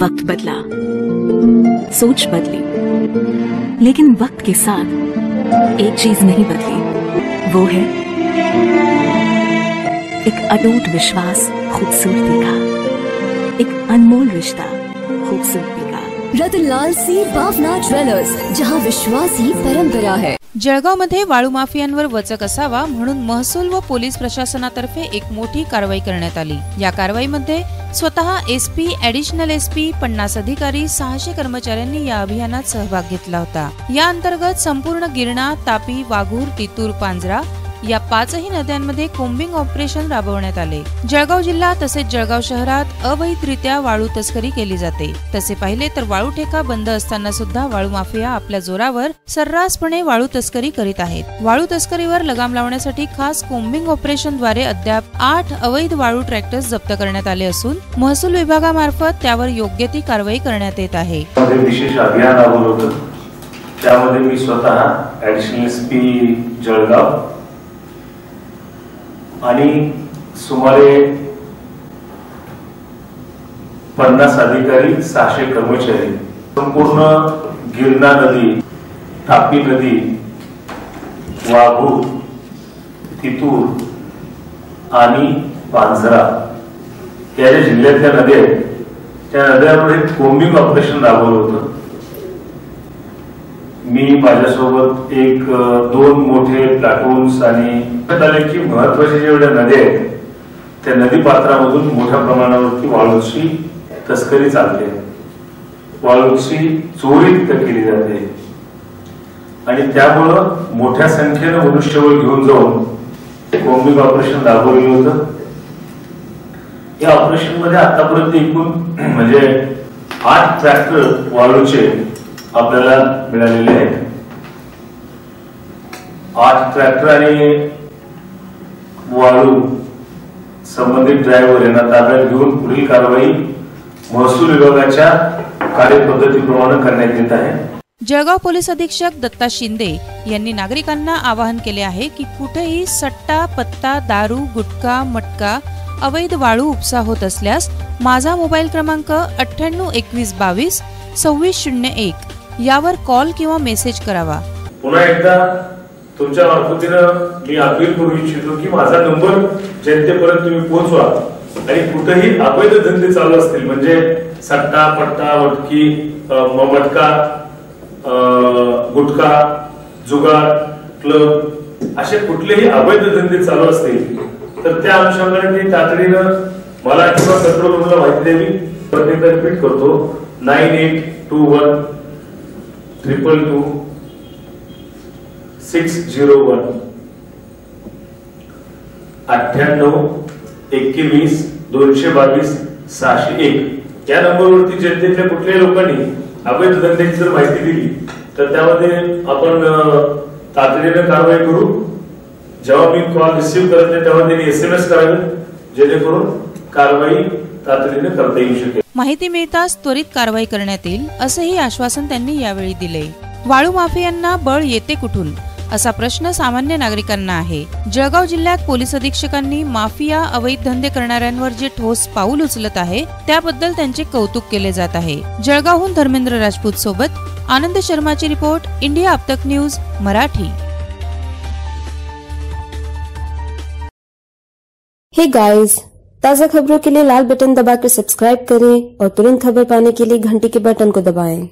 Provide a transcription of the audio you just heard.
वक्त बदला, सोच बदली, लेकिन वक्त के साथ एक चीज नहीं बदली, वो है एक अटूट विश्वास खूबसूरती का, एक अनमोल रिश्ता खूबसूरती का। रतनलाल सी बाफना ज्वेलर्स, जहां विश्वास ही परंपरा है। जळगावमध्ये वाळू माफियांवर वचक असावा म्हणून महसूल व पोलीस प्रशासनातर्फे एक मोठी कारवाई करण्यात आली। या कारवाईमध्ये स्वतः एसपी, ॲडिशनल एसपी, 50 अधिकारी, 600 कर्मचाऱ्यांनी या अभियानात सहभाग घेतला होता। या अंतर्गत संपूर्ण गिरणा, तापी, वाघूर, तितूर, पांजरा या 5ही नद्यांमध्ये कोम्बिंग ऑपरेशन राबवण्यात आले। जळगाव जिल्हा तसेच जळगाव शहरात अवैधरित्या वाळू तस्करी केली जाते। तसे पाहिले तर वाळू ठेका बंद असताना सुद्धा वाळू माफिया आपल्या जोरावर सर्रासपणे वाळू तस्करी करीत आहेत। वाळू तस्करीवर लगाम लावण्यासाठी खास कोम्बिंग ऑपरेशनद्वारे अद्याप 8 अवैध वाळू ट्रॅक्टर्स जप्त करण्यात आले असून महसूल विभागामार्फत त्यावर योग्य ती कारवाई करण्यात येत आहे। विशेष अभियान राबवलं होतं, त्यामध्ये मी स्वतः ॲडिशनल एसपी जळगाव आणि सुमारे 50 अधिकारी, 600 कर्मचारी संपूर्ण गिरणा नदी, तापी नदी, वाघूर, तितूर आणि पांजरा या ज्या जिल्ह्यातल्या नद्या आहेत त्या नद्यांवर एक कोम्बिंग ऑपरेशन राबवलं होतं। मी माझ्यासोबत 1-2 मोठे प्लाटून्स आणि की महत्वाच्या जेवढ्या नद्या आहेत त्या नदी पात्रामधून मोठ्या प्रमाणावरती वाळूची तस्करी चालते, वाळूची चोरी तिथं केली जाते आणि त्यामुळं मोठ्या संख्येनं मनुष्यबळ घेऊन जाऊन कोम्बिंग ऑपरेशन राबवलेलं होतं। या ऑपरेशन मध्ये आतापर्यंत एकूण म्हणजे 8 ट्रॅक्टर वाळूचे आपल्याला मिळालेले आहेत। 8 ट्रॅक्टर आणि वाळू संबंधित ड्रायव्हर यांना ताब्यात घेऊन पुढील कारवाई महसूल विभागाच्या कार्यपद्धतीप्रमाणे करण्यात येत आहे। जळगाव पोलीस अधीक्षक दत्ता शिंदे यांनी नागरिकांना आवाहन केले आहे की कुठेही सट्टा, पत्ता, दारू, गुटखा, मटका, अवैध वाळू उपसा होत असल्यास माझा मोबाईल क्रमांक 982122 2601 यावर कॉल किंवा मेसेज करावा। पुन्हा एकदा तुमच्या मार्फतीनं मी अपील करू इच्छितो की माझा नंबर जनतेपर्यंत तुम्ही पोहोचवा आणि कुठेही अवैध धंदे चालू असतील म्हणजे सट्टा, पट्टा, वटकी, मटका, गुटखा, जुगार, क्लब असे कुठलेही अवैध धंदे चालू असतील तर त्या अनुषंगाने तातडीनं मला किंवा कंट्रोल रूमला माहिती द्यावी। प्रत्येक रिपीट करतो 9821 222 601 98 21 222 601 या नंबरवरती जनतेतल्या कुठल्याही लोकांनी अवैध धंद्याची जर माहिती दिली तर त्यामध्ये आपण तातडीने कारवाई करू। जेव्हा मी कॉल रिसीव्ह करत नाही तेव्हा त्यांनी SMS करावे जेणेकरून कारवाई तातडीने करता येऊ शकेल। माहिती मिळताच त्वरित कारवाई करण्यात येईल असेही आश्वासन त्यांनी यावेळी दिले। वाळू माफियांना बळ येते कुठून असा प्रश्न सामान्य नागरिकांना आहे। जळगाव जिल्ह्यात पोलीस अधीक्षकांनी माफिया, अवैध धंदे करणाऱ्यांवर जे ठोस पाऊल उचलत आहे त्याबद्दल त्यांचे कौतुक केले जात आहे। जळगावहून धर्मेंद्र राजपूत सोबत आनंद शर्माची रिपोर्ट, इंडिया अब तक न्यूज मराठी। हे गाइस, ताज़ा खबरों के लिए लाल बटन दबाकर सब्सक्राइब करें और तुरंत खबर पाने के लिए घंटी के बटन को दबाएं।